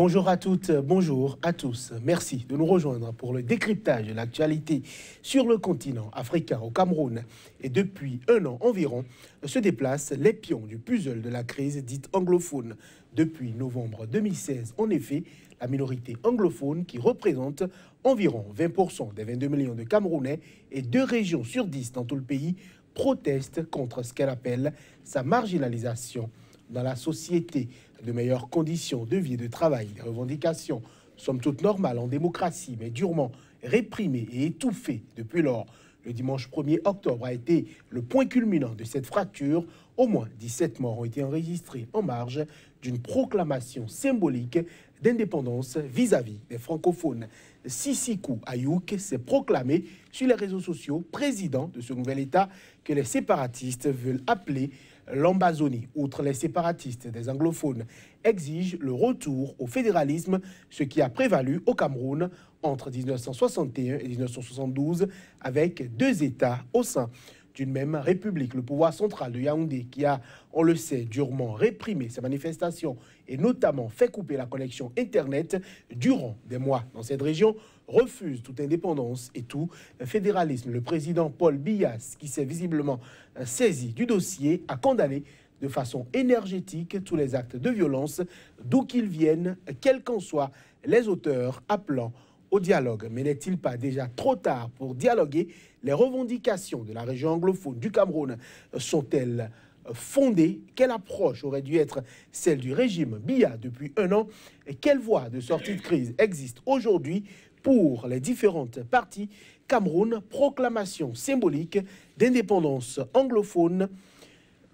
Bonjour à toutes, bonjour à tous. Merci de nous rejoindre pour le décryptage de l'actualité sur le continent africain, au Cameroun. Et depuis un an environ, se déplacent les pions du puzzle de la crise dite anglophone. Depuis novembre 2016, en effet, la minorité anglophone, qui représente environ 20% des 22 millions de Camerounais et 2 régions sur 10 dans tout le pays, proteste contre ce qu'elle appelle sa marginalisation dans la société. De meilleures conditions de vie et de travail, des revendications, somme toute normales en démocratie, mais durement réprimées et étouffées depuis lors. Le dimanche 1er octobre a été le point culminant de cette fracture. Au moins 17 morts ont été enregistrés en marge d'une proclamation symbolique d'indépendance vis-à-vis des francophones. Sisikou Ayouk s'est proclamé sur les réseaux sociaux président de ce nouvel État que les séparatistes veulent appeler l'Ambazonie. Outre les séparatistes des anglophones, exigent le retour au fédéralisme, ce qui a prévalu au Cameroun entre 1961 et 1972, avec 2 États au sein d'une même république. Le pouvoir central de Yaoundé, qui a, on le sait, durement réprimé ces manifestations et notamment fait couper la connexion Internet durant des mois dans cette région, refuse toute indépendance et tout fédéralisme. Le président Paul Biya, qui s'est visiblement saisi du dossier, a condamné de façon énergétique tous les actes de violence, d'où qu'ils viennent, quels qu'en soient les auteurs, appelant au dialogue. Mais n'est-il pas déjà trop tard pour dialoguer? Les revendications de la région anglophone du Cameroun sont-elles fondées? Quelle approche aurait dû être celle du régime Biya depuis un an? Et quelle voie de sortie de crise existe aujourd'hui pour les différentes parties? Cameroun, proclamation symbolique d'indépendance anglophone,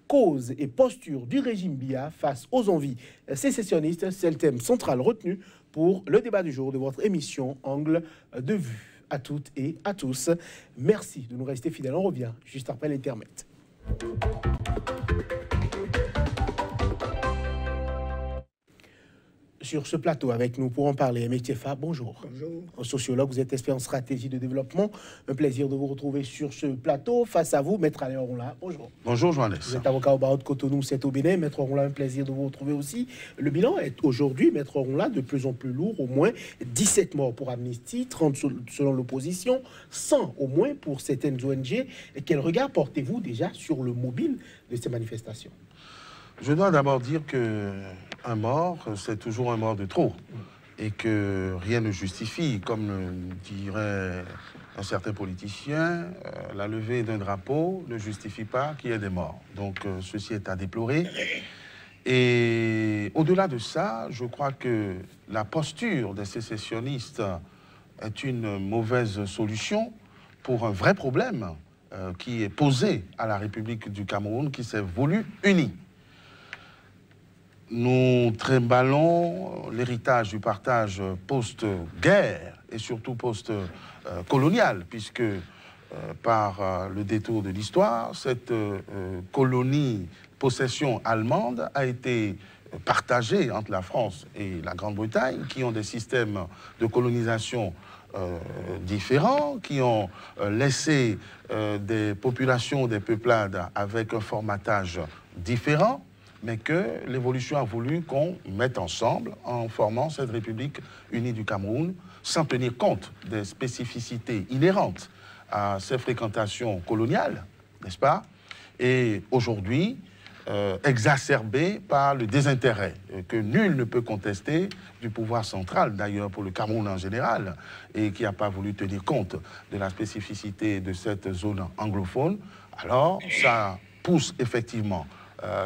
cause et posture du régime Biya face aux envies sécessionnistes, c'est le thème central retenu pour le débat du jour de votre émission Angle de vue. À toutes et à tous, merci de nous rester fidèles. On revient juste après l'intermède. Sur ce plateau avec nous pour en parler, Aimé Tiefa, bonjour. Bonjour. Sociologue, vous êtes expert en stratégie de développement. Un plaisir de vous retrouver sur ce plateau. Face à vous, Maître Alain Ronla, bonjour. Bonjour, Johannes. Vous êtes avocat au barreau de Cotonou, c'est au Bénin. Maître Ronla, un plaisir de vous retrouver aussi. Le bilan est aujourd'hui, Maître Ronla, de plus en plus lourd. Au moins 17 morts pour Amnesty, 30 selon l'opposition, 100 au moins pour certaines ONG. Et quel regard portez-vous déjà sur le mobile de ces manifestations? Je dois d'abord dire qu'un mort, c'est toujours un mort de trop. Et que rien ne justifie, comme dirait un certain politicien, la levée d'un drapeau ne justifie pas qu'il y ait des morts. Donc ceci est à déplorer. Et au-delà de ça, je crois que la posture des sécessionnistes est une mauvaise solution pour un vrai problème qui est posé à la République du Cameroun, qui s'est voulu unie. Nous trimballons l'héritage du partage post-guerre et surtout post-colonial, puisque par le détour de l'histoire, cette colonie, possession allemande, a été partagée entre la France et la Grande-Bretagne, qui ont des systèmes de colonisation différents, qui ont laissé des populations, des peuplades avec un formatage différent, mais que l'évolution a voulu qu'on mette ensemble en formant cette République unie du Cameroun, sans tenir compte des spécificités inhérentes à ces fréquentations coloniales, n'est-ce pas? Et aujourd'hui, exacerbées par le désintérêt que nul ne peut contester du pouvoir central, d'ailleurs pour le Cameroun en général, et qui n'a pas voulu tenir compte de la spécificité de cette zone anglophone. Alors, ça pousse effectivement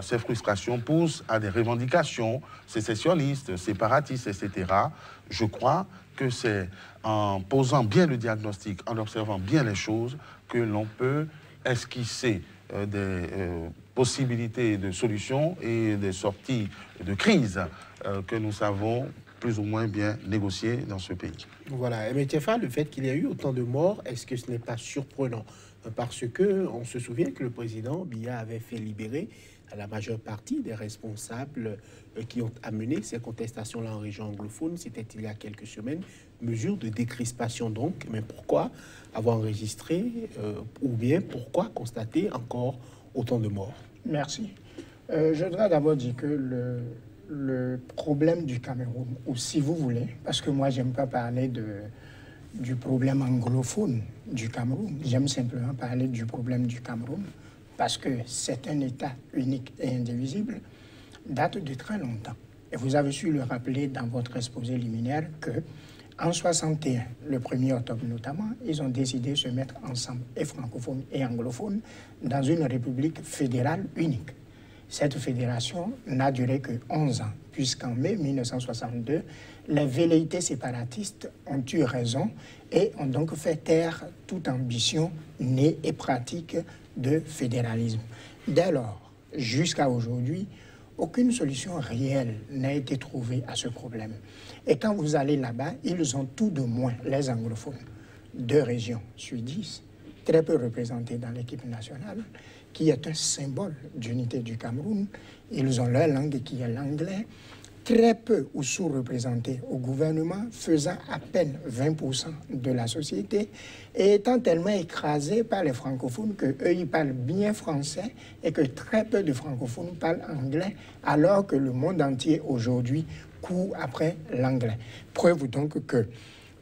ces frustrations poussent à des revendications sécessionnistes, séparatistes, etc. Je crois que c'est en posant bien le diagnostic, en observant bien les choses, que l'on peut esquisser des possibilités de solutions et des sorties de crise que nous savons plus ou moins bien négocier dans ce pays. Voilà, mais Tiefa, le fait qu'il y a eu autant de morts, est-ce que ce n'est pas surprenant? Parce que on se souvient que le président Biya avait fait libérer la majeure partie des responsables qui ont amené ces contestations-là en région anglophone. C'était il y a quelques semaines. Mesure de décrispation donc. Mais pourquoi avoir enregistré ou bien pourquoi constater encore autant de morts? Merci. Je voudrais d'abord dire que le problème du Cameroun, ou si vous voulez, parce que moi, j'aime pas parler du problème anglophone du Cameroun, j'aime simplement parler du problème du Cameroun, parce que c'est un État unique et indivisible, date de très longtemps. Et vous avez su le rappeler dans votre exposé liminaire que en 61, le 1er octobre notamment, ils ont décidé de se mettre ensemble, et francophones et anglophones, dans une république fédérale unique. Cette fédération n'a duré que 11 ans, puisqu'en mai 1962, les velléités séparatistes ont eu raison et ont donc fait taire toute ambition née et pratique de fédéralisme. Dès lors, jusqu'à aujourd'hui, aucune solution réelle n'a été trouvée à ce problème. Et quand vous allez là-bas, ils ont tout de moins, les anglophones, 2 régions sur 10, très peu représentées dans l'équipe nationale, qui est un symbole d'unité du Cameroun. Ils ont leur langue qui est l'anglais, très peu ou sous-représentés au gouvernement, faisant à peine 20% de la société, et étant tellement écrasés par les francophones qu'eux, ils parlent bien français et que très peu de francophones parlent anglais, alors que le monde entier aujourd'hui court après l'anglais. Preuve donc que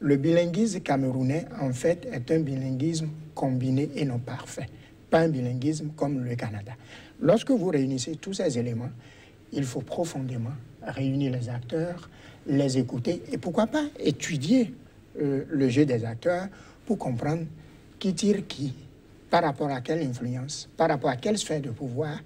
le bilinguisme camerounais, en fait, est un bilinguisme combiné et non parfait, pas un bilinguisme comme le Canada. Lorsque vous réunissez tous ces éléments, il faut profondément réunir les acteurs, les écouter et pourquoi pas étudier le jeu des acteurs pour comprendre qui tire qui, par rapport à quelle influence, par rapport à quelle sphère de pouvoir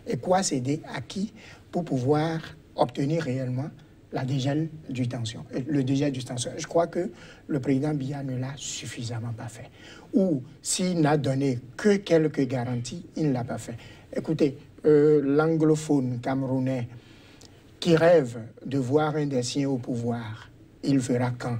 et quoi céder à qui pour pouvoir obtenir réellement la dégel du tension. Le dégel du tension, je crois que le président Biya ne l'a suffisamment pas fait. Ou s'il n'a donné que quelques garanties, il ne l'a pas fait. Écoutez, l'anglophone camerounais qui rêve de voir un des siens au pouvoir, il verra quand.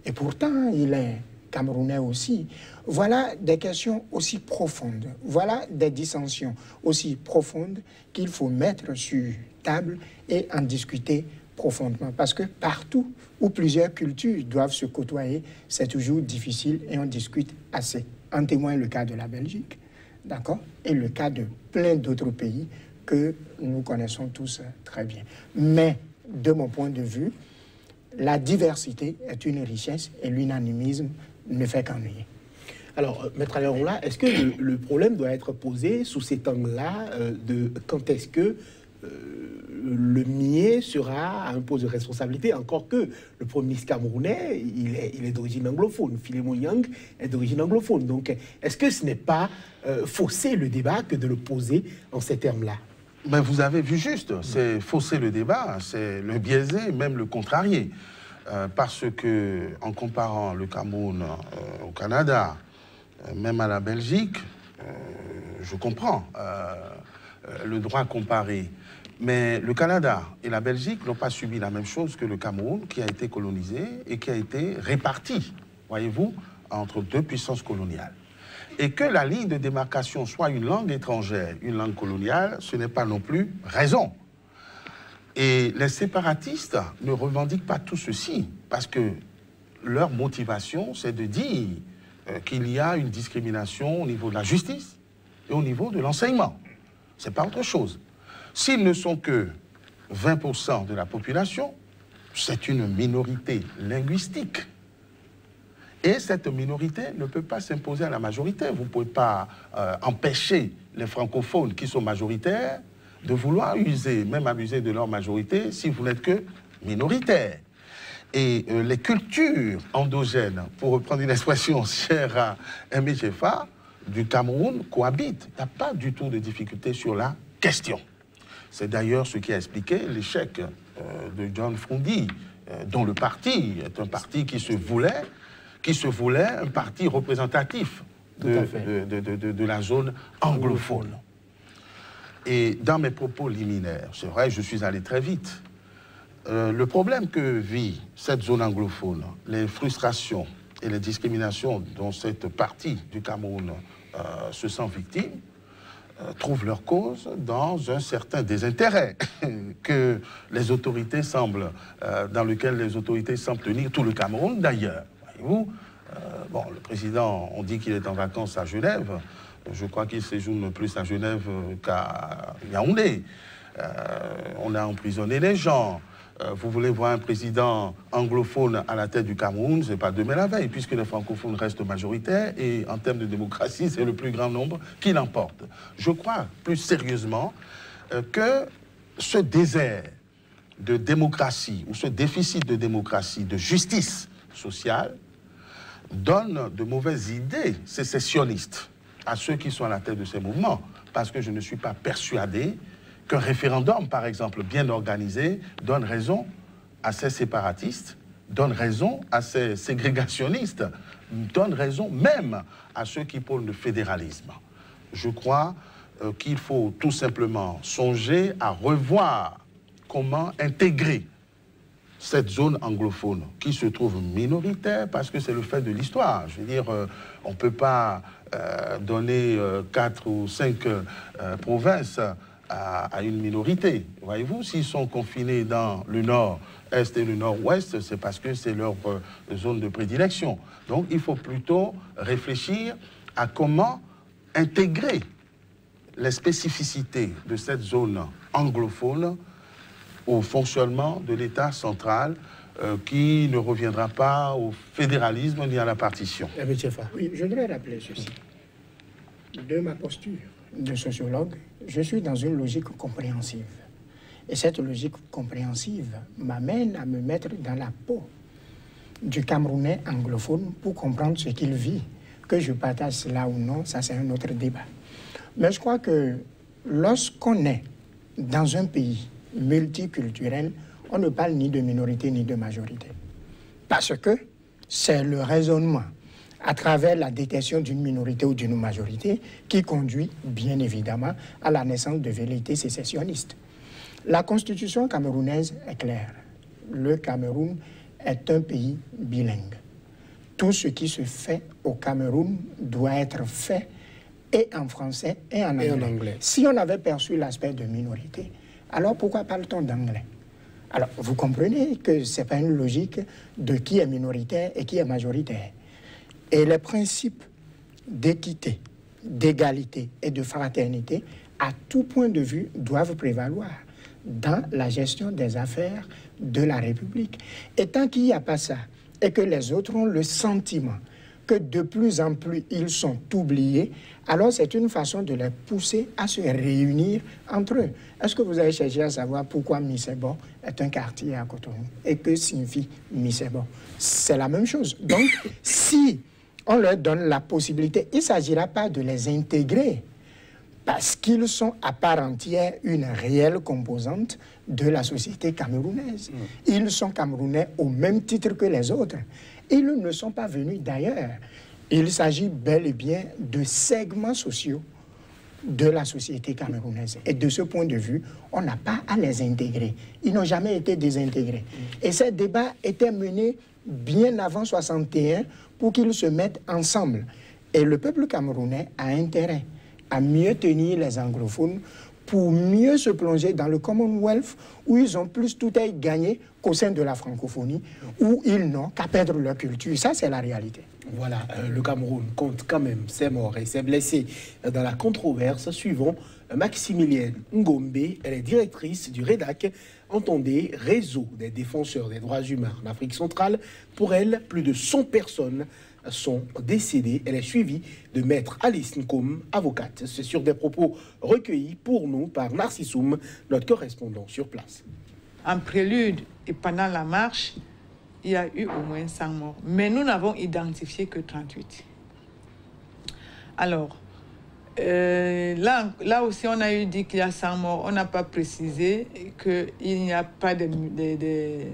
Et pourtant, il est camerounais aussi. Voilà des questions aussi profondes, voilà des dissensions aussi profondes qu'il faut mettre sur table et en discuter profondément. Parce que partout où plusieurs cultures doivent se côtoyer, c'est toujours difficile et on discute assez. En témoigne le cas de la Belgique, d'accord, et le cas de plein d'autres pays que nous connaissons tous très bien. Mais, de mon point de vue, la diversité est une richesse et l'unanimisme ne fait qu'ennuyer. Alors, Maître Aléron-là, est-ce que le problème doit être posé sous cet angle-là de quand est-ce que le MIE sera à un poste de responsabilité, encore que le Premier ministre camerounais, il est d'origine anglophone. Philemon Yang est d'origine anglophone. Donc, est-ce que ce n'est pas fausser le débat que de le poser en ces termes-là? Mais vous avez vu juste, c'est fausser le débat, c'est le biaiser, même le contrarier. Parce que, en comparant le Cameroun au Canada, même à la Belgique, je comprends le droit comparé. Mais le Canada et la Belgique n'ont pas subi la même chose que le Cameroun, qui a été colonisé et qui a été réparti, voyez-vous, entre 2 puissances coloniales. Et que la ligne de démarcation soit une langue étrangère, une langue coloniale, ce n'est pas non plus raison. Et les séparatistes ne revendiquent pas tout ceci, parce que leur motivation, c'est de dire qu'il y a une discrimination au niveau de la justice et au niveau de l'enseignement. Ce n'est pas autre chose. S'ils ne sont que 20% de la population, c'est une minorité linguistique. Et cette minorité ne peut pas s'imposer à la majorité. Vous ne pouvez pas empêcher les francophones qui sont majoritaires de vouloir user, même abuser de leur majorité si vous n'êtes que minoritaire. Et les cultures endogènes, pour reprendre une expression chère à Aimé Jeffa, du Cameroun cohabitent. Il n'y a pas du tout de difficulté sur la question. C'est d'ailleurs ce qui a expliqué l'échec de John Frundi, dont le parti est un parti qui se voulait un parti représentatif de la zone anglophone. Et dans mes propos liminaires, c'est vrai, je suis allé très vite. Le problème que vit cette zone anglophone, les frustrations et les discriminations dont cette partie du Cameroun se sent victime, trouvent leur cause dans un certain désintérêt que les autorités semblent, dans lequel les autorités semblent tenir tout le Cameroun d'ailleurs. Voyez-vous, bon, le président, on dit qu'il est en vacances à Genève. Je crois qu'il séjourne plus à Genève qu'à Yaoundé. on a emprisonné les gens. Vous voulez voir un président anglophone à la tête du Cameroun, ce n'est pas demain la veille, puisque les francophones restent majoritaires et en termes de démocratie, c'est le plus grand nombre qui l'emporte. Je crois plus sérieusement que ce désert de démocratie ou ce déficit de démocratie, de justice sociale, donne de mauvaises idées sécessionnistes à ceux qui sont à la tête de ces mouvements, parce que je ne suis pas persuadé qu'un référendum, par exemple, bien organisé, donne raison à ces séparatistes, donne raison à ces ségrégationnistes, donne raison même à ceux qui prônent le fédéralisme. Je crois qu'il faut tout simplement songer à revoir comment intégrer cette zone anglophone qui se trouve minoritaire parce que c'est le fait de l'histoire. Je veux dire, on ne peut pas donner 4 ou 5 provinces à une minorité. Voyez-vous, s'ils sont confinés dans le nord-est et le nord-ouest, c'est parce que c'est leur zone de prédilection. Donc, il faut plutôt réfléchir à comment intégrer les spécificités de cette zone anglophone au fonctionnement de l'État central qui ne reviendra pas au fédéralisme ni à la partition. Oui, je voudrais rappeler ceci. De ma posture de sociologue, je suis dans une logique compréhensive. Et cette logique compréhensive m'amène à me mettre dans la peau du Camerounais anglophone pour comprendre ce qu'il vit. Que je partage cela ou non, ça c'est un autre débat. Mais je crois que lorsqu'on est dans un pays multiculturel, on ne parle ni de minorité ni de majorité. Parce que c'est le raisonnement à travers la détection d'une minorité ou d'une majorité qui conduit, bien évidemment, à la naissance de velléités sécessionnistes. La constitution camerounaise est claire. Le Cameroun est un pays bilingue. Tout ce qui se fait au Cameroun doit être fait et en français et en anglais. Si on avait perçu l'aspect de minorité, alors pourquoi parle-t-on d'anglais? Alors, vous comprenez que ce n'est pas une logique de qui est minoritaire et qui est majoritaire. Et les principes d'équité, d'égalité et de fraternité, à tout point de vue, doivent prévaloir dans la gestion des affaires de la République. Et tant qu'il n'y a pas ça, et que les autres ont le sentiment que de plus en plus ils sont oubliés, alors c'est une façon de les pousser à se réunir entre eux. Est-ce que vous avez cherché à savoir pourquoi Missebo est un quartier à Cotonou? Et que signifie Missebo? C'est la même chose. Donc, si on leur donne la possibilité, il ne s'agira pas de les intégrer, parce qu'ils sont à part entière une réelle composante de la société camerounaise. Ils sont camerounais au même titre que les autres. Ils ne sont pas venus d'ailleurs. Il s'agit bel et bien de segments sociaux de la société camerounaise. Et de ce point de vue, on n'a pas à les intégrer. Ils n'ont jamais été désintégrés. Et ces débats étaient menés bien avant 1961 pour qu'ils se mettent ensemble. Et le peuple camerounais a intérêt à mieux tenir les anglophones pour mieux se plonger dans le Commonwealth où ils ont plus tout à y gagner qu'au sein de la francophonie où ils n'ont qu'à perdre leur culture. Ça, c'est la réalité. Voilà, le Cameroun compte quand même ses morts et ses blessés dans la controverse. Suivant Maximilienne Ngombe, elle est directrice du REDAC, entendez Réseau des défenseurs des droits humains en Afrique centrale. Pour elle, plus de 100 personnes sont décédées. Elle est suivie de Maître Alice Nkom, avocate. C'est sur des propos recueillis pour nous par Narcissoum, notre correspondant sur place. En prélude et pendant la marche, il y a eu au moins 100 morts. Mais nous n'avons identifié que 38. Alors, là aussi, on a eu dit qu'il y a 100 morts. On n'a pas précisé qu'il n'y a pas des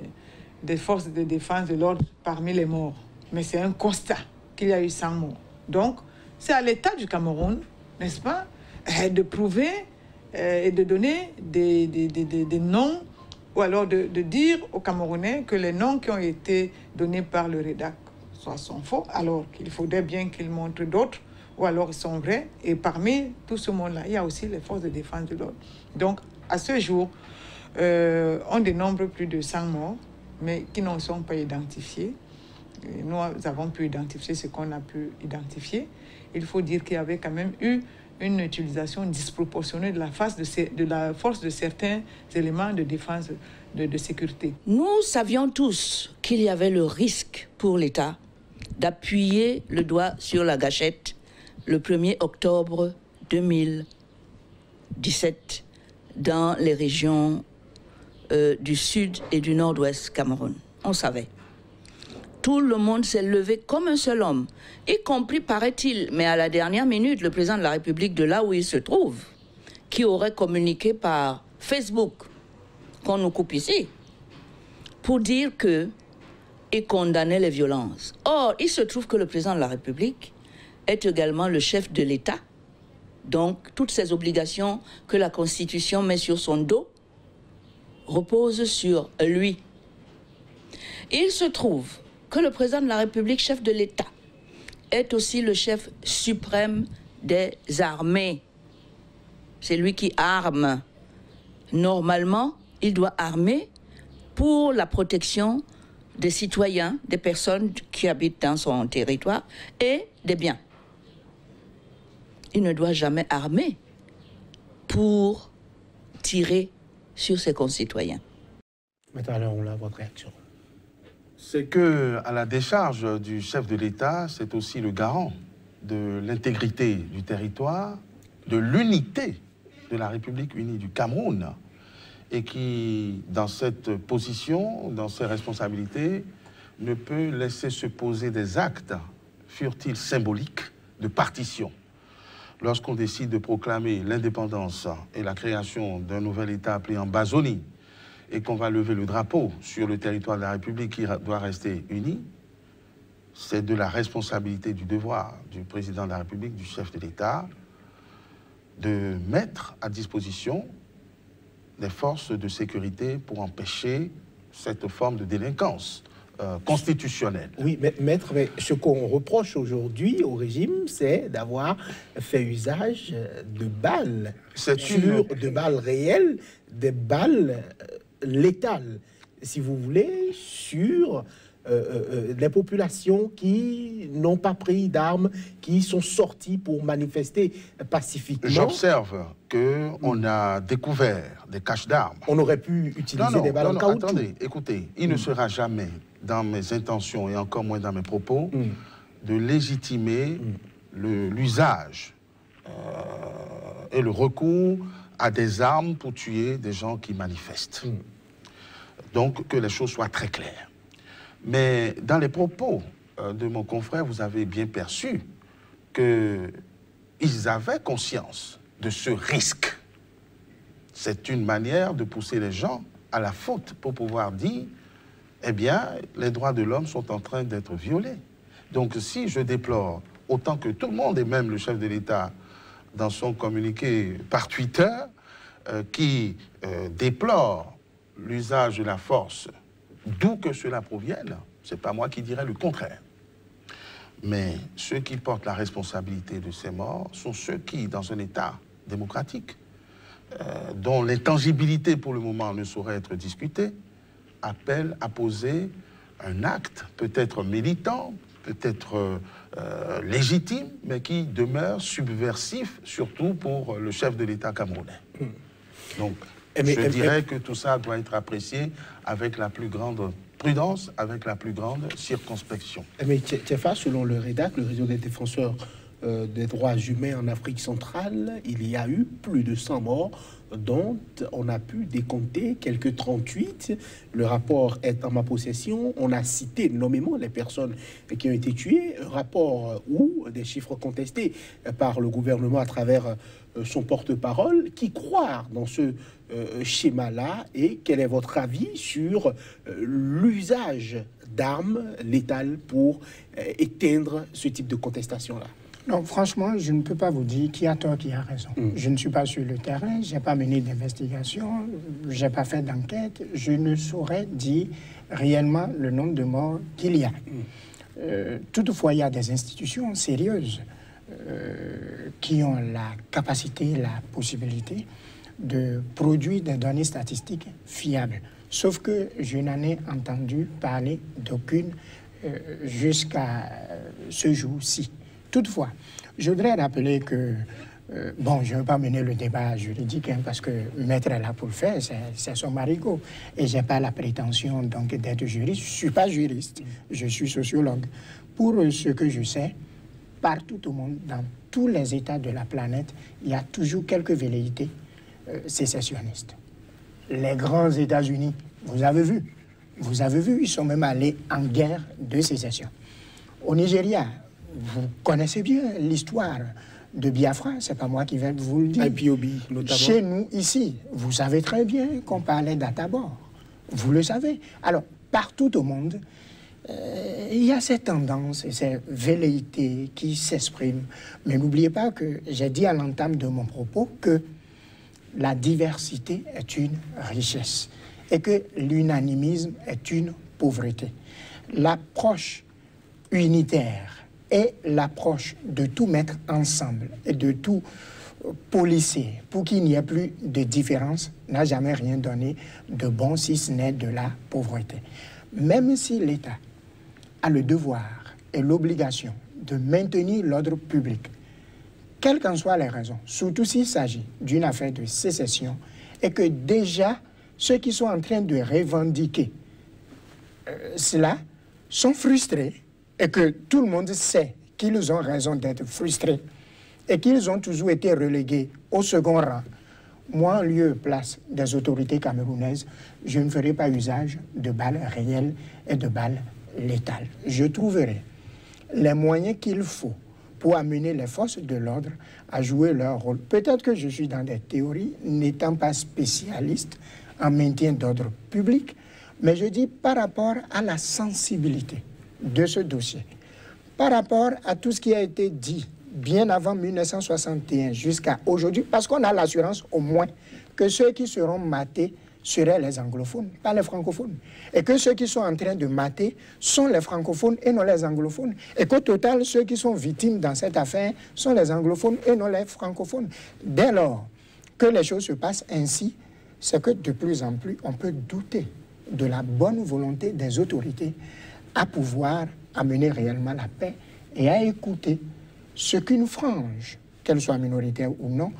forces de défense de l'ordre parmi les morts. Mais c'est un constat qu'il y a eu 100 morts. Donc, c'est à l'État du Cameroun, n'est-ce pas, de prouver et de donner des noms, ou alors de dire aux Camerounais que les noms qui ont été donnés par le REDAC sont faux, alors qu'il faudrait bien qu'ils montrent d'autres, ou alors ils sont vrais. Et parmi tout ce monde-là, il y a aussi les forces de défense de l'ordre. Donc, à ce jour, on dénombre plus de 100 morts, mais qui ne sont pas identifiés. Nous avons pu identifier ce qu'on a pu identifier. Il faut dire qu'il y avait quand même eu une utilisation disproportionnée de la force de certains éléments de défense de sécurité. Nous savions tous qu'il y avait le risque pour l'État d'appuyer le doigt sur la gâchette le 1er octobre 2017 dans les régions du sud et du nord-ouest Cameroun. On savait. Tout le monde s'est levé comme un seul homme, y compris, paraît-il, mais à la dernière minute, le président de la République de là où il se trouve, qui aurait communiqué par Facebook, qu'on nous coupe ici, pour dire que il condamnait les violences. Or, il se trouve que le président de la République est également le chef de l'État. Donc, toutes ces obligations que la Constitution met sur son dos reposent sur lui. Il se trouve que le président de la République, chef de l'État, est aussi le chef suprême des armées. C'est lui qui arme. Normalement, il doit armer pour la protection des citoyens, des personnes qui habitent dans son territoire et des biens. Il ne doit jamais armer pour tirer sur ses concitoyens. Maintenant, on a votre réaction. C'est que, à la décharge du chef de l'État, c'est aussi le garant de l'intégrité du territoire, de l'unité de la République unie du Cameroun, et qui, dans cette position, dans ses responsabilités, ne peut laisser se poser des actes, furent-ils symboliques, de partition. Lorsqu'on décide de proclamer l'indépendance et la création d'un nouvel État appelé Ambazonie, et qu'on va lever le drapeau sur le territoire de la République qui doit rester uni, c'est de la responsabilité, du devoir du président de la République, du chef de l'État, de mettre à disposition des forces de sécurité pour empêcher cette forme de délinquance constitutionnelle. Oui, mais maître, mais ce qu'on reproche aujourd'hui au régime, c'est d'avoir fait usage de balles, de balles réelles, des balles létales, si vous voulez, sur les populations qui n'ont pas pris d'armes, qui sont sorties pour manifester pacifiquement. J'observe qu'on a découvert des caches d'armes. On aurait pu utiliser des balles en caoutchouc. Attendez, écoutez, il ne sera jamais dans mes intentions et encore moins dans mes propos de légitimer l'usage et le recours à des armes pour tuer des gens qui manifestent. Donc, que les choses soient très claires. Mais dans les propos de mon confrère, vous avez bien perçu qu'ils avaient conscience de ce risque. C'est une manière de pousser les gens à la faute pour pouvoir dire, eh bien, les droits de l'homme sont en train d'être violés. Donc, si je déplore autant que tout le monde, et même le chef de l'État, dans son communiqué par Twitter, qui déplore l'usage de la force, d'où que cela provienne, c'est pas moi qui dirais le contraire. Mais ceux qui portent la responsabilité de ces morts sont ceux qui, dans un État démocratique, dont l'intangibilité pour le moment ne saurait être discutée, appellent à poser un acte, peut-être militant, peut-être légitime, mais qui demeure subversif, surtout pour le chef de l'État camerounais. Donc, je dirais que tout ça doit être apprécié avec la plus grande prudence, avec la plus grande circonspection. Mais Tchefa, selon le REDAC, le réseau des défenseurs des droits humains en Afrique centrale, il y a eu plus de 100 morts, dont on a pu décompter quelques 38. Le rapport est en ma possession. On a cité nommément les personnes qui ont été tuées. Un rapport ou des chiffres contestés par le gouvernement à travers son porte-parole. Qui croire dans ce schéma-là, et quel est votre avis sur l'usage d'armes létales pour éteindre ce type de contestation-là? Non, franchement, je ne peux pas vous dire qui a tort, qui a raison. Je ne suis pas sur le terrain, je n'ai pas mené d'investigation, je n'ai pas fait d'enquête, je ne saurais dire réellement le nombre de morts qu'il y a. Toutefois, il y a des institutions sérieuses qui ont la capacité, la possibilité de produire des données statistiques fiables. Sauf que je n'en ai entendu parler d'aucune jusqu'à ce jour-ci. Toutefois, je voudrais rappeler que Bon, je ne veux pas mener le débat juridique, hein, parce que maître est là pour le faire, c'est son marigot. Et je n'ai pas la prétention donc d'être juriste. Je ne suis pas juriste, je suis sociologue. Pour ce que je sais, partout au monde, dans tous les États de la planète, il y a toujours quelques velléités sécessionnistes. Les grands États-Unis, vous avez vu, ils sont même allés en guerre de sécession. Au Nigeria, vous connaissez bien l'histoire de Biafra, c'est pas moi qui vais vous le dire. IPOB, notamment. Chez nous, ici, vous savez très bien qu'on parlait d'Atabor. Vous le savez. Alors, partout au monde, il y a cette tendance et ces velléités qui s'expriment. Mais n'oubliez pas que j'ai dit à l'entame de mon propos que la diversité est une richesse et que l'unanimisme est une pauvreté. L'approche unitaire et l'approche de tout mettre ensemble et de tout policer pour qu'il n'y ait plus de différence n'a jamais rien donné de bon, si ce n'est de la pauvreté. Même si l'État a le devoir et l'obligation de maintenir l'ordre public, quelles qu'en soient les raisons, surtout s'il s'agit d'une affaire de sécession, et que déjà ceux qui sont en train de revendiquer cela sont frustrés, et que tout le monde sait qu'ils ont raison d'être frustrés, et qu'ils ont toujours été relégués au second rang, moi, en lieu et place des autorités camerounaises, je ne ferai pas usage de balles réelles et de balles létales. Je trouverai les moyens qu'il faut pour amener les forces de l'ordre à jouer leur rôle. Peut-être que je suis dans des théories, n'étant pas spécialiste en maintien d'ordre public, mais je dis par rapport à la sensibilité de ce dossier, par rapport à tout ce qui a été dit bien avant 1961 jusqu'à aujourd'hui, parce qu'on a l'assurance au moins que ceux qui seront matés seraient les anglophones, pas les francophones. Et que ceux qui sont en train de mater sont les francophones et non les anglophones. Et qu'au total, ceux qui sont victimes dans cette affaire sont les anglophones et non les francophones. Dès lors que les choses se passent ainsi, c'est que de plus en plus, on peut douter de la bonne volonté des autorités à pouvoir amener réellement la paix et à écouter ce qu'une frange, qu'elle soit minoritaire ou non,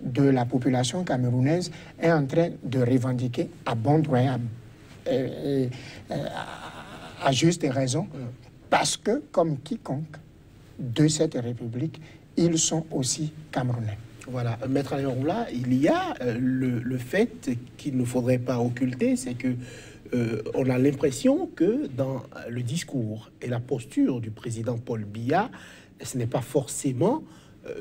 de la population camerounaise est en train de revendiquer à bon droit, à juste raison, parce que, comme quiconque de cette République, ils sont aussi camerounais. Voilà, Maître Alain, il y a le fait qu'il ne faudrait pas occulter, c'est que on a l'impression que dans le discours et la posture du président Paul Biya, ce n'est pas forcément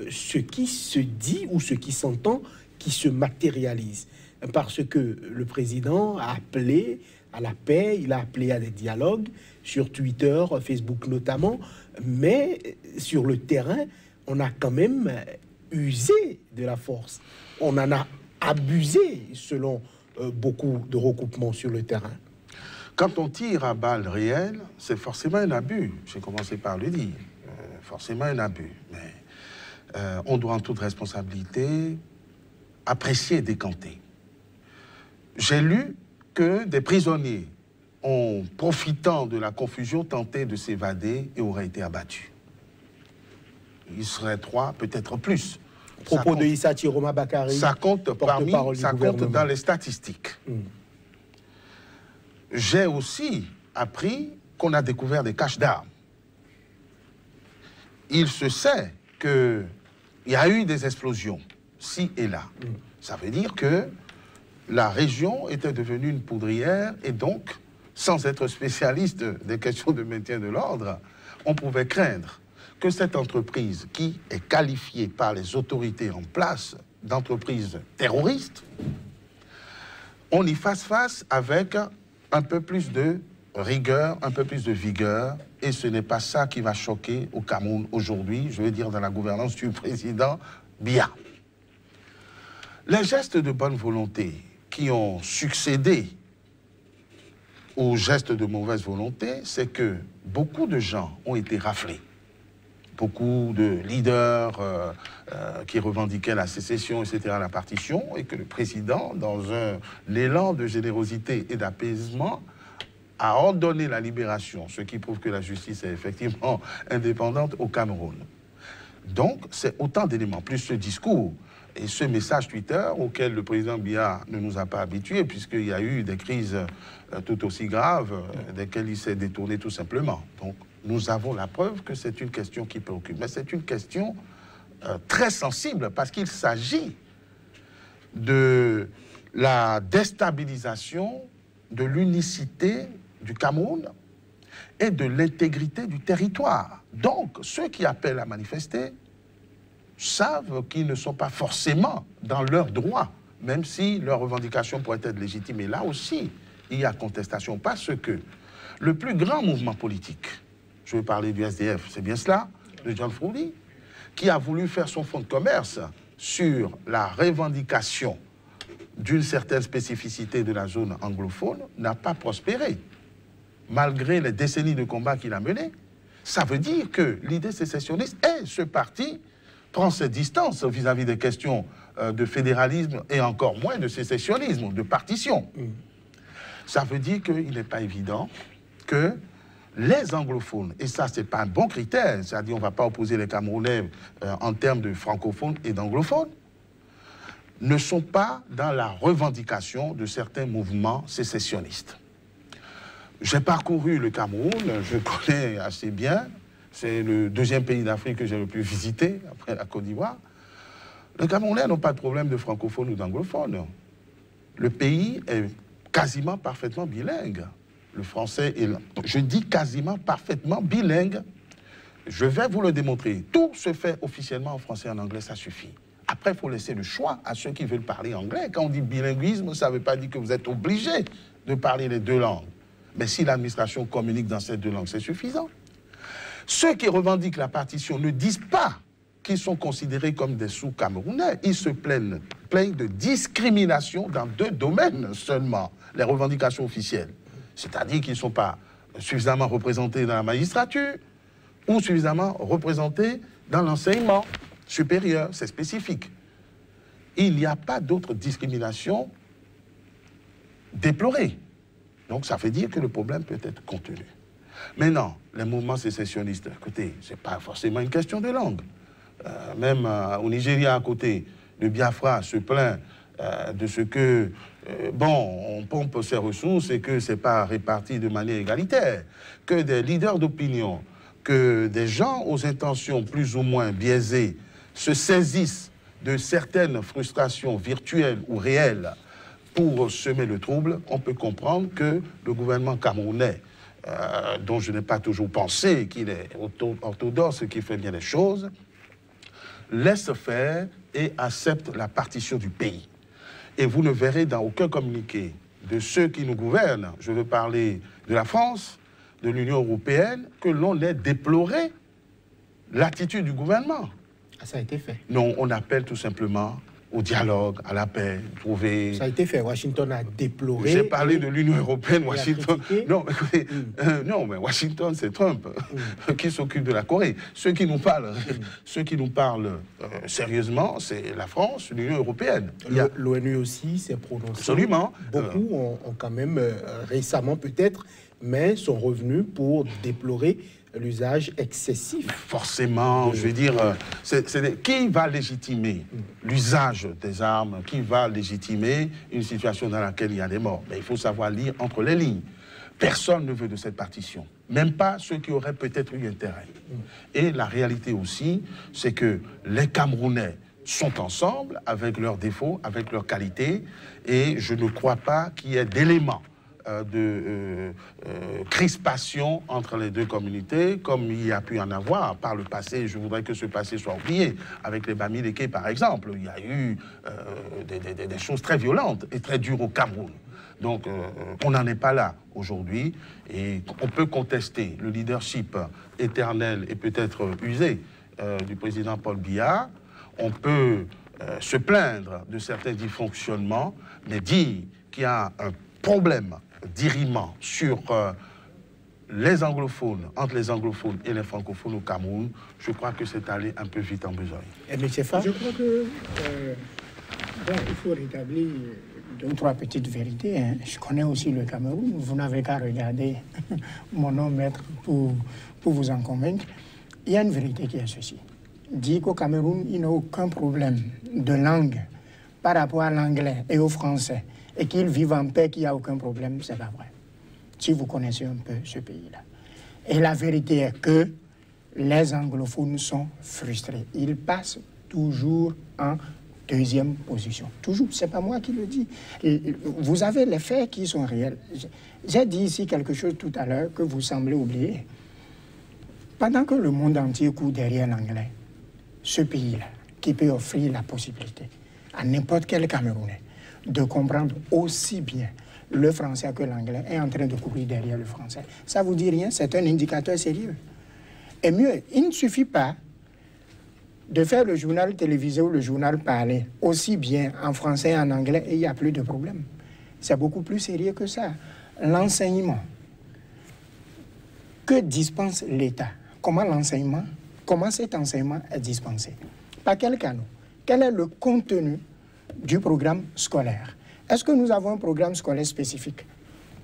ce qui se dit ou ce qui s'entend qui se matérialise. Parce que le président a appelé à la paix, il a appelé à des dialogues sur Twitter, Facebook notamment, mais sur le terrain, on a quand même usé de la force. On en a abusé selon beaucoup de recoupements sur le terrain. Quand on tire à balles réelles, c'est forcément un abus. J'ai commencé par le dire. Forcément un abus. Mais on doit en toute responsabilité apprécier et décanter. J'ai lu que des prisonniers ont, profitant de la confusion, tenté de s'évader et auraient été abattus. Il serait 3, peut-être plus. Propos de Issa Chiroma Bakari. Ça compte dans les statistiques. J'ai aussi appris qu'on a découvert des caches d'armes. Il se sait qu'il y a eu des explosions, ci et là. Ça veut dire que la région était devenue une poudrière et donc, sans être spécialiste des questions de maintien de l'ordre, on pouvait craindre que cette entreprise qui est qualifiée par les autorités en place d'entreprise terroriste, on y fasse face avec un peu plus de rigueur, un peu plus de vigueur, et ce n'est pas ça qui va choquer au Cameroun aujourd'hui, je veux dire dans la gouvernance du président Biya. Les gestes de bonne volonté qui ont succédé aux gestes de mauvaise volonté, c'est que beaucoup de gens ont été raflés. Beaucoup de leaders qui revendiquaient la sécession, etc., la partition, et que le président, dans un élan de générosité et d'apaisement, a ordonné la libération, ce qui prouve que la justice est effectivement indépendante au Cameroun. Donc, c'est autant d'éléments, plus ce discours et ce message Twitter auquel le président Biya ne nous a pas habitués, puisqu'il y a eu des crises tout aussi graves, desquelles il s'est détourné tout simplement. Donc, nous avons la preuve que c'est une question qui préoccupe. Mais c'est une question très sensible, parce qu'il s'agit de la déstabilisation de l'unicité du Cameroun et de l'intégrité du territoire. Donc, ceux qui appellent à manifester savent qu'ils ne sont pas forcément dans leurs droits, même si leurs revendications pourraient être légitimes. Et là aussi, il y a contestation, parce que le plus grand mouvement politique, je veux parler du SDF, c'est bien cela, de John Frundi, qui a voulu faire son fonds de commerce sur la revendication d'une certaine spécificité de la zone anglophone, n'a pas prospéré, malgré les décennies de combat qu'il a menés. Ça veut dire que l'idée sécessionniste et ce parti prend ses distances vis-à-vis des questions de fédéralisme et encore moins de sécessionnisme, de partition. Ça veut dire qu'il n'est pas évident que les anglophones, et ça c'est pas un bon critère, c'est-à-dire on ne va pas opposer les Camerounais en termes de francophones et d'anglophones, ne sont pas dans la revendication de certains mouvements sécessionnistes. J'ai parcouru le Cameroun, je connais assez bien, c'est le deuxième pays d'Afrique que j'ai le plus visité, après la Côte d'Ivoire. Les Camerounais n'ont pas de problème de francophones ou d'anglophones. Le pays est quasiment parfaitement bilingue. Le français est, je dis quasiment parfaitement bilingue. Je vais vous le démontrer. Tout se fait officiellement en français et en anglais, ça suffit. Après, il faut laisser le choix à ceux qui veulent parler anglais. Quand on dit bilinguisme, ça ne veut pas dire que vous êtes obligé de parler les deux langues. Mais si l'administration communique dans ces deux langues, c'est suffisant. Ceux qui revendiquent la partition ne disent pas qu'ils sont considérés comme des sous-Camerounais. Ils se plaignent de discrimination dans deux domaines seulement, les revendications officielles. C'est-à-dire qu'ils ne sont pas suffisamment représentés dans la magistrature ou suffisamment représentés dans l'enseignement supérieur, c'est spécifique. Il n'y a pas d'autre discrimination déplorée. Donc ça veut dire que le problème peut être contenu. Maintenant, les mouvements sécessionnistes, écoutez, ce n'est pas forcément une question de langue. Même au Nigeria à côté, le Biafra se plaint de ce que, bon, on pompe ses ressources et que ce n'est pas réparti de manière égalitaire, que des leaders d'opinion, que des gens aux intentions plus ou moins biaisées se saisissent de certaines frustrations virtuelles ou réelles pour semer le trouble. On peut comprendre que le gouvernement camerounais, dont je n'ai pas toujours pensé qu'il est orthodoxe, qui fait bien les choses, laisse faire et accepte la partition du pays. Et vous ne verrez dans aucun communiqué de ceux qui nous gouvernent, je veux parler de la France, de l'Union européenne, que l'on ait déploré l'attitude du gouvernement. Ah, ça a été fait. Non, on appelle tout simplement au dialogue, à la paix, trouver... Ça a été fait. Washington a déploré... J'ai parlé de l'Union européenne, Washington... Non, écoutez, non, mais Washington, c'est Trump qui s'occupe de la Corée. Ceux qui nous parlent, sérieusement, c'est la France, l'Union européenne. L'ONU aussi s'est prononcée. Absolument. Beaucoup ont quand même, récemment peut-être, mais sont revenus pour déplorer l'usage excessif. Forcément, je veux dire, qui va légitimer l'usage des armes? Qui va légitimer une situation dans laquelle il y a des morts? Mais il faut savoir lire entre les lignes. Personne ne veut de cette partition, même pas ceux qui auraient peut-être eu intérêt. Et la réalité aussi, c'est que les Camerounais sont ensemble avec leurs défauts, avec leurs qualités, et je ne crois pas qu'il y ait d'éléments de crispation entre les deux communautés, comme il y a pu en avoir par le passé. Je voudrais que ce passé soit oublié. Avec les Bamileke, par exemple, il y a eu des choses très violentes et très dures au Cameroun. Donc, on n'en est pas là aujourd'hui, et on peut contester le leadership éternel et peut-être usé du président Paul Biya. On peut se plaindre de certains dysfonctionnements, mais dire qu'il y a un problème d'irriment sur les anglophones, entre les anglophones et les francophones au Cameroun, je crois que c'est allé un peu vite en besogne. Je crois que il faut rétablir deux ou trois petites vérités. Hein. Je connais aussi le Cameroun. Vous n'avez qu'à regarder mon nom, maître, pour vous en convaincre. Il y a une vérité qui est ceci. dit qu'au Cameroun, il n'y a aucun problème de langue par rapport à l'anglais et au français, et qu'ils vivent en paix, qu'il n'y a aucun problème, c'est pas vrai. Si vous connaissez un peu ce pays-là. Et la vérité est que les anglophones sont frustrés. Ils passent toujours en deuxième position. Toujours, c'est pas moi qui le dis. Vous avez les faits qui sont réels. J'ai dit ici quelque chose tout à l'heure que vous semblez oublier. Pendant que le monde entier court derrière l'anglais, ce pays-là, qui peut offrir la possibilité à n'importe quel Camerounais de comprendre aussi bien le français que l'anglais, est en train de courir derrière le français. Ça vous dit rien? C'est un indicateur sérieux. Et mieux, il ne suffit pas de faire le journal télévisé ou le journal parlé aussi bien en français et en anglais et il n'y a plus de problème. C'est beaucoup plus sérieux que ça. L'enseignement. Que dispense l'État? Comment cet enseignement est dispensé? Par quel canal? Quel est le contenu du programme scolaire? Est-ce que nous avons un programme scolaire spécifique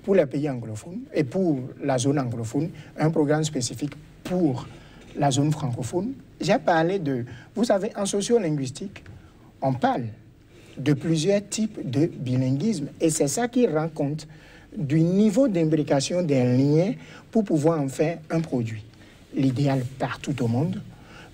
pour les pays anglophones et pour la zone anglophone, un programme spécifique pour la zone francophone? J'ai parlé de... Vous savez, en sociolinguistique, on parle de plusieurs types de bilinguisme et c'est ça qui rend compte du niveau d'imbrication des liens pour pouvoir en faire un produit. L'idéal partout au monde,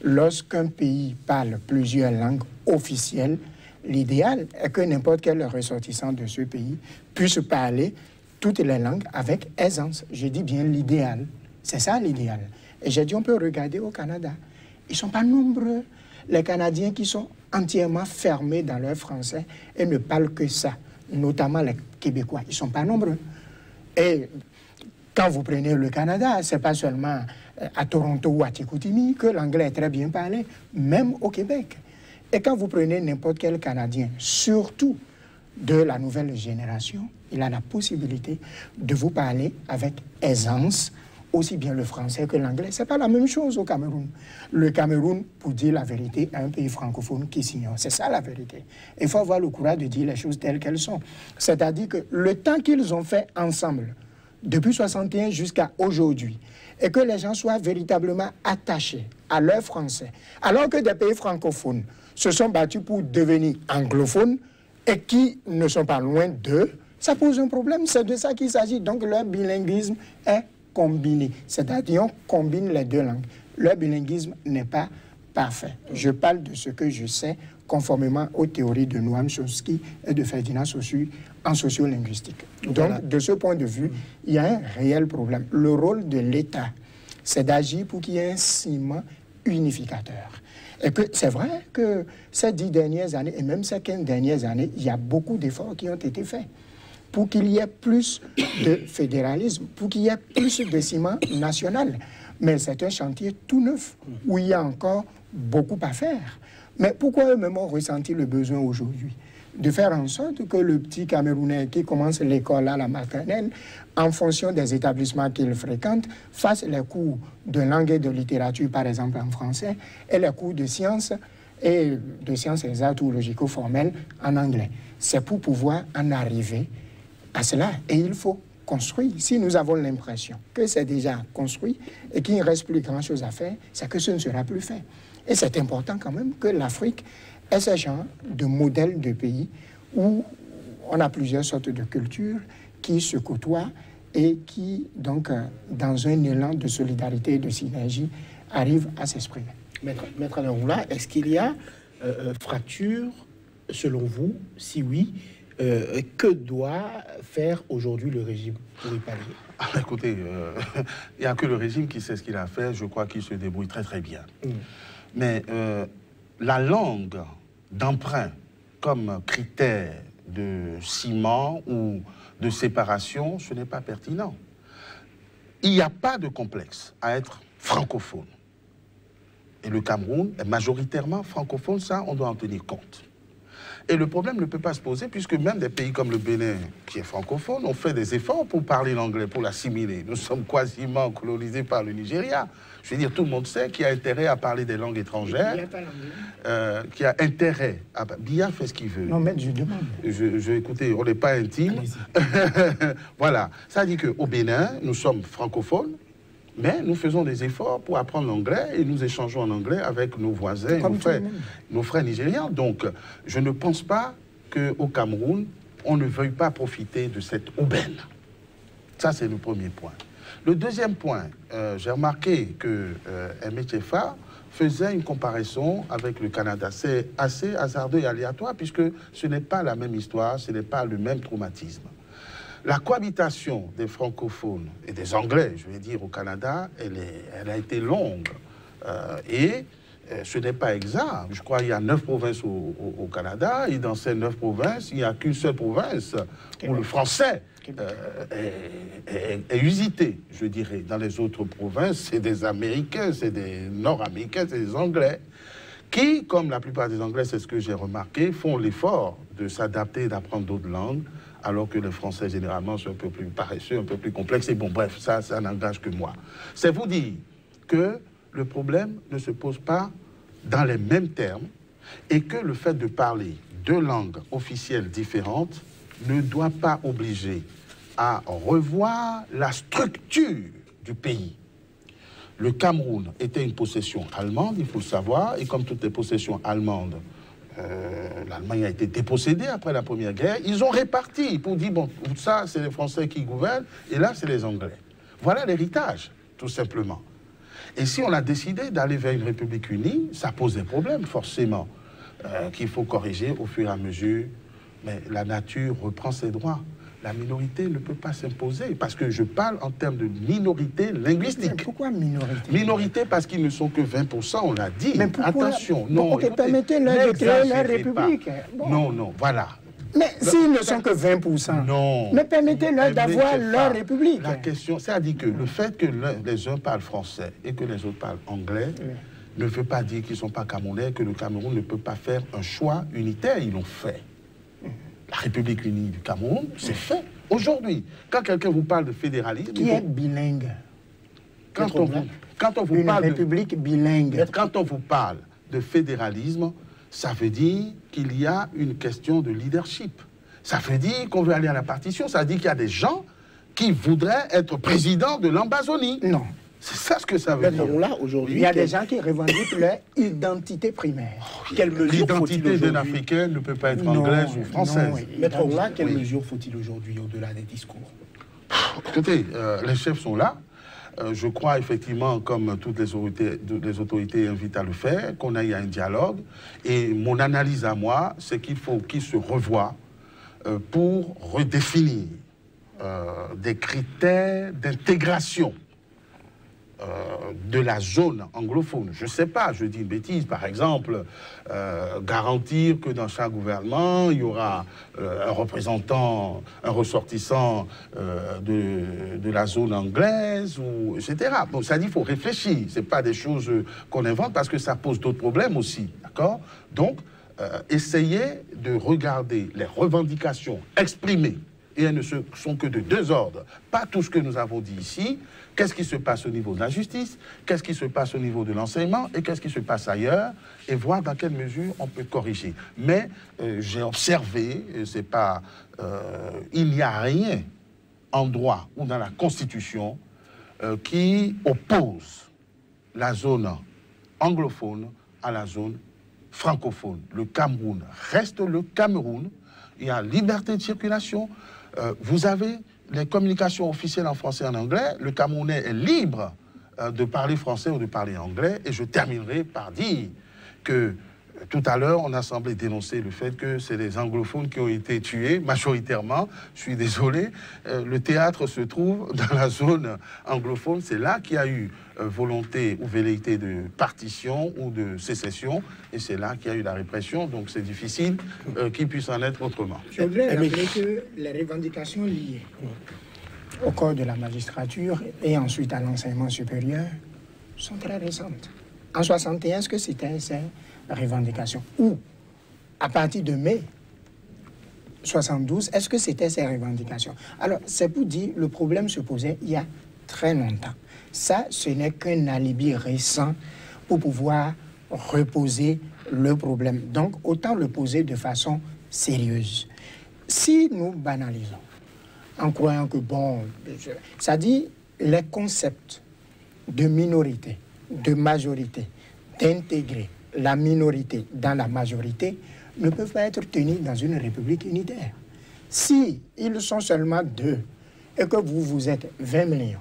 lorsqu'un pays parle plusieurs langues officielles, l'idéal est que n'importe quel ressortissant de ce pays puisse parler toutes les langues avec aisance. Je dis bien l'idéal. C'est ça l'idéal. Et j'ai dit, on peut regarder au Canada. Ils ne sont pas nombreux, les Canadiens qui sont entièrement fermés dans leur français et ne parlent que ça, notamment les Québécois. Ils ne sont pas nombreux. Et quand vous prenez le Canada, ce n'est pas seulement à Toronto ou à Chicoutimi que l'anglais est très bien parlé, même au Québec. Et quand vous prenez n'importe quel Canadien, surtout de la nouvelle génération, il a la possibilité de vous parler avec aisance, aussi bien le français que l'anglais. Ce n'est pas la même chose au Cameroun. Le Cameroun, pour dire la vérité, est un pays francophone qui s'ignore. C'est ça la vérité. Il faut avoir le courage de dire les choses telles qu'elles sont. C'est-à-dire que le temps qu'ils ont fait ensemble, depuis 61 jusqu'à aujourd'hui, et que les gens soient véritablement attachés à leur français, alors que des pays francophones se sont battus pour devenir anglophones et qui ne sont pas loin d'eux, ça pose un problème. C'est de ça qu'il s'agit. Donc leur bilinguisme est combiné. C'est-à-dire on combine les deux langues. Leur bilinguisme n'est pas parfait. Je parle de ce que je sais conformément aux théories de Noam Chomsky et de Ferdinand Saussure en sociolinguistique. Donc, de ce point de vue, il y a un réel problème. Le rôle de l'État, c'est d'agir pour qu'il y ait un ciment unificateur. Et que c'est vrai que ces 10 dernières années, et même ces 15 dernières années, il y a beaucoup d'efforts qui ont été faits pour qu'il y ait plus de fédéralisme, pour qu'il y ait plus de ciment national. Mais c'est un chantier tout neuf, où il y a encore beaucoup à faire. Mais pourquoi eux-mêmes ont ressenti le besoin aujourd'hui de faire en sorte que le petit Camerounais qui commence l'école à la maternelle, en fonction des établissements qu'il fréquente, fasse les cours de langue et de littérature, par exemple en français, et les cours de sciences et de sciences exactes ou logico-formelles en anglais. C'est pour pouvoir en arriver à cela. Et il faut construire. Si nous avons l'impression que c'est déjà construit et qu'il ne reste plus grand-chose à faire, c'est que ce ne sera plus fait. Et c'est important quand même que l'Afrique ait ce genre de modèle de pays où on a plusieurs sortes de cultures qui se côtoient et qui, donc, dans un élan de solidarité et de synergie, arrivent à s'exprimer. Maître Alain Roula, est-ce qu'il y a fracture, selon vous? Si oui, que doit faire aujourd'hui le régime pour y pallier? Écoutez, il n'y a que le régime qui sait ce qu'il a fait. Je crois qu'il se débrouille très très bien. Mais la langue d'emprunt comme critère de ciment ou de séparation, ce n'est pas pertinent. Il n'y a pas de complexe à être francophone. Et le Cameroun est majoritairement francophone, ça, on doit en tenir compte. Et le problème ne peut pas se poser puisque même des pays comme le Bénin, qui est francophone, ont fait des efforts pour parler l'anglais, pour l'assimiler. Nous sommes quasiment colonisés par le Nigeria. Je veux dire, tout le monde sait qu'il y a intérêt à parler des langues étrangères. Il n'y a pas l'anglais. Qu'il y a intérêt à... Biya fait ce qu'il veut. Non, mais je demande. Écoutez, on n'est pas intime. Voilà. Ça dit qu'au Bénin, nous sommes francophones. Mais nous faisons des efforts pour apprendre l'anglais et nous échangeons en anglais avec nos voisins, nos frères nigérians. Donc, je ne pense pas qu'au Cameroun, on ne veuille pas profiter de cette aubaine. Ça, c'est le premier point. Le deuxième point, j'ai remarqué que Aimé Tchefa faisait une comparaison avec le Canada. C'est assez hasardeux et aléatoire puisque ce n'est pas la même histoire, ce n'est pas le même traumatisme. La cohabitation des francophones et des Anglais, je vais dire, au Canada, elle a été longue. Et ce n'est pas exact. Je crois qu'il y a 9 provinces au Canada, et dans ces 9 provinces, il n'y a qu'une seule province où le français est usité, je dirais. Dans les autres provinces, c'est des Américains, c'est des Nord-Américains, c'est des Anglais, qui, comme la plupart des Anglais, c'est ce que j'ai remarqué, font l'effort de s'adapter et d'apprendre d'autres langues, alors que les Français, généralement, sont un peu plus paresseux, un peu plus complexes. Et bon, bref, ça n'engage que moi. C'est vous dire que le problème ne se pose pas dans les mêmes termes et que le fait de parler 2 langues officielles différentes ne doit pas obliger à revoir la structure du pays. Le Cameroun était une possession allemande, il faut le savoir, et comme toutes les possessions allemandes, l'Allemagne a été dépossédée après la Première Guerre. Ils ont réparti pour dire, bon, ça, c'est les Français qui gouvernent, et là, c'est les Anglais. Voilà l'héritage, tout simplement. Et si on a décidé d'aller vers une République unie, ça pose des problèmes, forcément, qu'il faut corriger au fur et à mesure. Mais la nature reprend ses droits. La minorité ne peut pas s'imposer, parce que je parle en termes de minorité linguistique. Mais pourquoi minorité? Minorité parce qu'ils ne sont que 20%, on l'a dit. Mais pourquoi? Attention, non. Ok, permettez-leur de créer leur république. Bon. Non, non, voilà. Mais s'ils ne sont que 20%, non. Mais permettez-leur d'avoir leur république. La question, c'est-à-dire que le fait que les uns parlent français et que les autres parlent anglais ne veut pas dire qu'ils ne sont pas camerounais, que le Cameroun ne peut pas faire un choix unitaire. Ils l'ont fait. La République unie du Cameroun, c'est fait. Aujourd'hui, quand quelqu'un vous parle de fédéralisme... Qui est bilingue? Quand on vous parle république bilingue. Quand on vous parle de fédéralisme, ça veut dire qu'il y a une question de leadership. Ça veut dire qu'on veut aller à la partition. Ça veut dire qu'il y a des gens qui voudraient être présidents de l'Ambazonie. Non. C'est ça ce que ça veut dire. Là, aujourd'hui, il y a des gens qui revendiquent leur identité primaire. L'identité d'un Africain ne peut pas être anglaise ou française. Maître Oula, quelles mesures faut-il aujourd'hui au-delà des discours? Écoutez, les chefs sont là. Je crois effectivement, comme toutes les autorités invitent à le faire, qu'on aille à un dialogue. Et mon analyse à moi, c'est qu'il faut qu'ils se revoient pour redéfinir des critères d'intégration de la zone anglophone. Je ne sais pas, je dis une bêtise, par exemple, garantir que dans chaque gouvernement, il y aura un représentant, un ressortissant de la zone anglaise, ou, etc. Donc ça dit, il faut réfléchir. Ce n'est pas des choses qu'on invente parce que ça pose d'autres problèmes aussi. D'accord? Donc, essayez de regarder les revendications exprimées, et elles ne sont que de 2 ordres. Pas tout ce que nous avons dit ici. Qu'est-ce qui se passe au niveau de la justice? Qu'est-ce qui se passe au niveau de l'enseignement? Et qu'est-ce qui se passe ailleurs? Et voir dans quelle mesure on peut corriger. Mais j'ai observé, c'est pas, il n'y a rien en droit ou dans la Constitution qui oppose la zone anglophone à la zone francophone. Le Cameroun reste le Cameroun. Il y a liberté de circulation. Vous avez les communications officielles en français et en anglais. Le Camerounais est libre de parler français ou de parler anglais. Et je terminerai par dire que tout à l'heure, on a semblé dénoncer le fait que c'est les anglophones qui ont été tués, majoritairement. Je suis désolé. Le théâtre se trouve dans la zone anglophone. C'est là qu'il y a eu volonté ou velléité de partition ou de sécession. Et c'est là qu'il y a eu la répression. Donc c'est difficile qu'il puisse en être autrement. Je voudrais rappeler que les revendications liées au corps de la magistrature et ensuite à l'enseignement supérieur sont très récentes. En 61, est-ce que c'était ces revendications? Ou à partir de mai 72, est-ce que c'était ces revendications? Alors, c'est pour dire, le problème se posait il y a très longtemps. Ça, ce n'est qu'un alibi récent pour pouvoir reposer le problème. Donc, autant le poser de façon sérieuse. Si nous banalisons, en croyant que, bon, ça dit les concepts de minorité, de majorité, d'intégrer la minorité dans la majorité ne peuvent pas être tenus dans une république unitaire. Si ils sont seulement 2 et que vous êtes 20 millions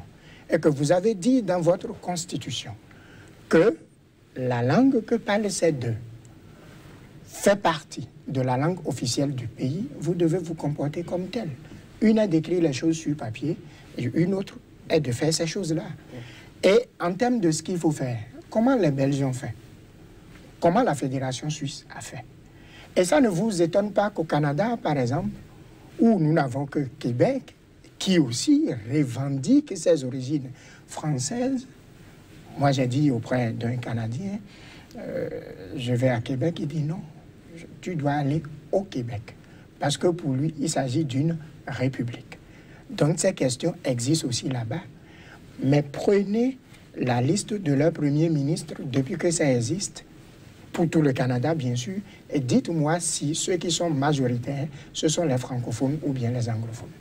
et que vous avez dit dans votre constitution que la langue que parlent ces 2 fait partie de la langue officielle du pays, vous devez vous comporter comme tel. Une est d'écrire les choses sur papier et une autre est de faire ces choses-là. Et en termes de ce qu'il faut faire, comment les Belges ont fait? Comment la Fédération suisse a fait? Et ça ne vous étonne pas qu'au Canada, par exemple, où nous n'avons que Québec, qui aussi revendique ses origines françaises. Moi, j'ai dit auprès d'un Canadien, je vais à Québec, il dit non, tu dois aller au Québec. Parce que pour lui, il s'agit d'une république. Donc, ces questions existent aussi là-bas. Mais prenez la liste de leur premier ministre depuis que ça existe, pour tout le Canada, bien sûr, et dites-moi si ceux qui sont majoritaires, ce sont les francophones ou bien les anglophones.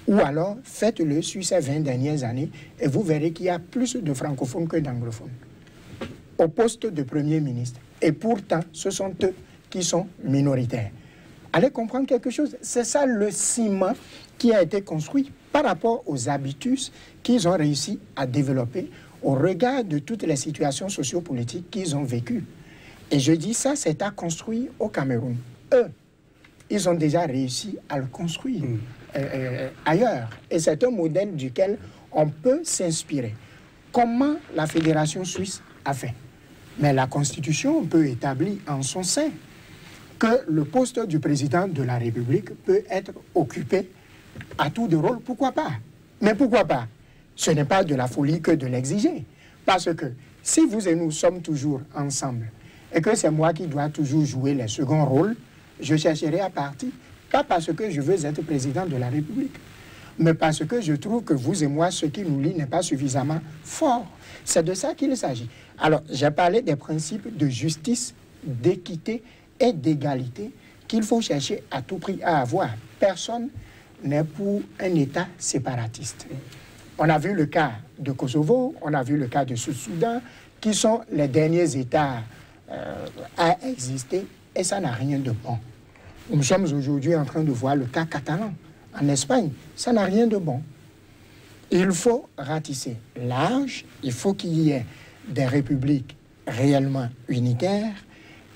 Ou alors, faites-le sur ces 20 dernières années et vous verrez qu'il y a plus de francophones que d'anglophones au poste de Premier ministre. Et pourtant, ce sont eux qui sont minoritaires. Allez comprendre quelque chose. C'est ça le ciment qui a été construit par rapport aux habitus qu'ils ont réussi à développer au regard de toutes les situations sociopolitiques qu'ils ont vécues. Et je dis ça, c'est à construire au Cameroun. Eux, ils ont déjà réussi à le construire ailleurs. Et c'est un modèle duquel on peut s'inspirer. Comment la Fédération suisse a fait? Mais la Constitution peut établir en son sein que le poste du président de la République peut être occupé à tour de rôle. Pourquoi pas? Mais pourquoi pas? Ce n'est pas de la folie que de l'exiger. Parce que si vous et nous sommes toujours ensemble, et que c'est moi qui dois toujours jouer les seconds rôles, je chercherai à partir, pas parce que je veux être président de la République, mais parce que je trouve que vous et moi, ce qui nous lie n'est pas suffisamment fort. C'est de ça qu'il s'agit. Alors, j'ai parlé des principes de justice, d'équité et d'égalité qu'il faut chercher à tout prix à avoir. Personne n'est pour un État séparatiste. On a vu le cas de Kosovo, on a vu le cas de Sud-Soudan, qui sont les derniers États à exister, et ça n'a rien de bon. Nous sommes aujourd'hui en train de voir le cas catalan en Espagne. Ça n'a rien de bon. Il faut ratisser large, il faut qu'il y ait des républiques réellement unitaires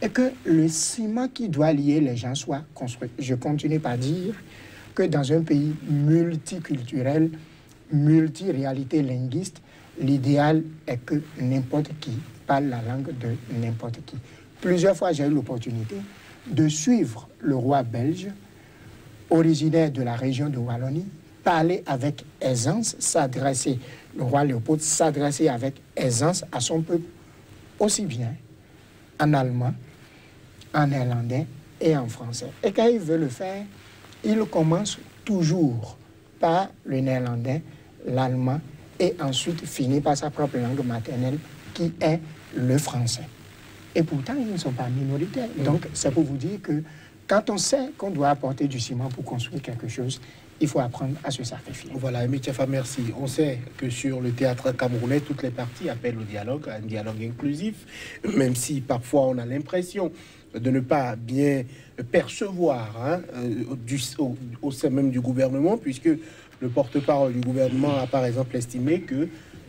et que le ciment qui doit lier les gens soit construit. Je continue par dire que dans un pays multiculturel, multiréalité linguiste, l'idéal est que n'importe qui parle la langue de n'importe qui. Plusieurs fois, j'ai eu l'opportunité de suivre le roi belge, originaire de la région de Wallonie, parler avec aisance, s'adresser, le roi Léopold, s'adresser avec aisance à son peuple, aussi bien en allemand, en néerlandais et en français. Et quand il veut le faire, il commence toujours par le néerlandais, l'allemand, et ensuite finit par sa propre langue maternelle, qui est le français. Et pourtant, ils ne sont pas minoritaires. Donc, c'est pour vous dire que quand on sait qu'on doit apporter du ciment pour construire quelque chose, il faut apprendre à se sacrifier. Voilà, Aimé Tchefa, merci. On sait que sur le théâtre camerounais, toutes les parties appellent au dialogue, un dialogue inclusif, même si parfois on a l'impression de ne pas bien percevoir au sein même du gouvernement, puisque le porte-parole du gouvernement a par exemple estimé que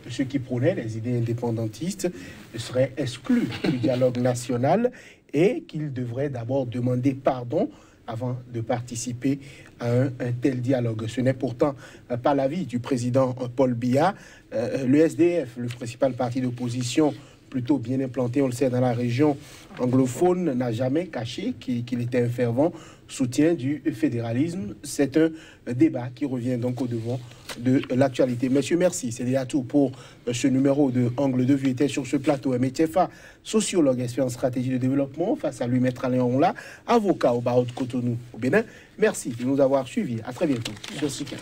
ceux qui prônaient les idées indépendantistes seraient exclus du dialogue national et qu'ils devraient d'abord demander pardon avant de participer à un tel dialogue. Ce n'est pourtant pas l'avis du président Paul Biya. Le SDF, le principal parti d'opposition, plutôt bien implanté, on le sait, dans la région anglophone, n'a jamais caché qu'il était un fervent soutien du fédéralisme. C'est un débat qui revient donc au devant de l'actualité. Messieurs, merci. C'est déjà tout pour ce numéro de Angle de Vue. Était sur ce plateau Aimé Tchefa, sociologue expert en stratégie de développement. Face à lui, Maître Alain Onla, avocat au barreau de Cotonou au Bénin. Merci de nous avoir suivis. À très bientôt sur Sika.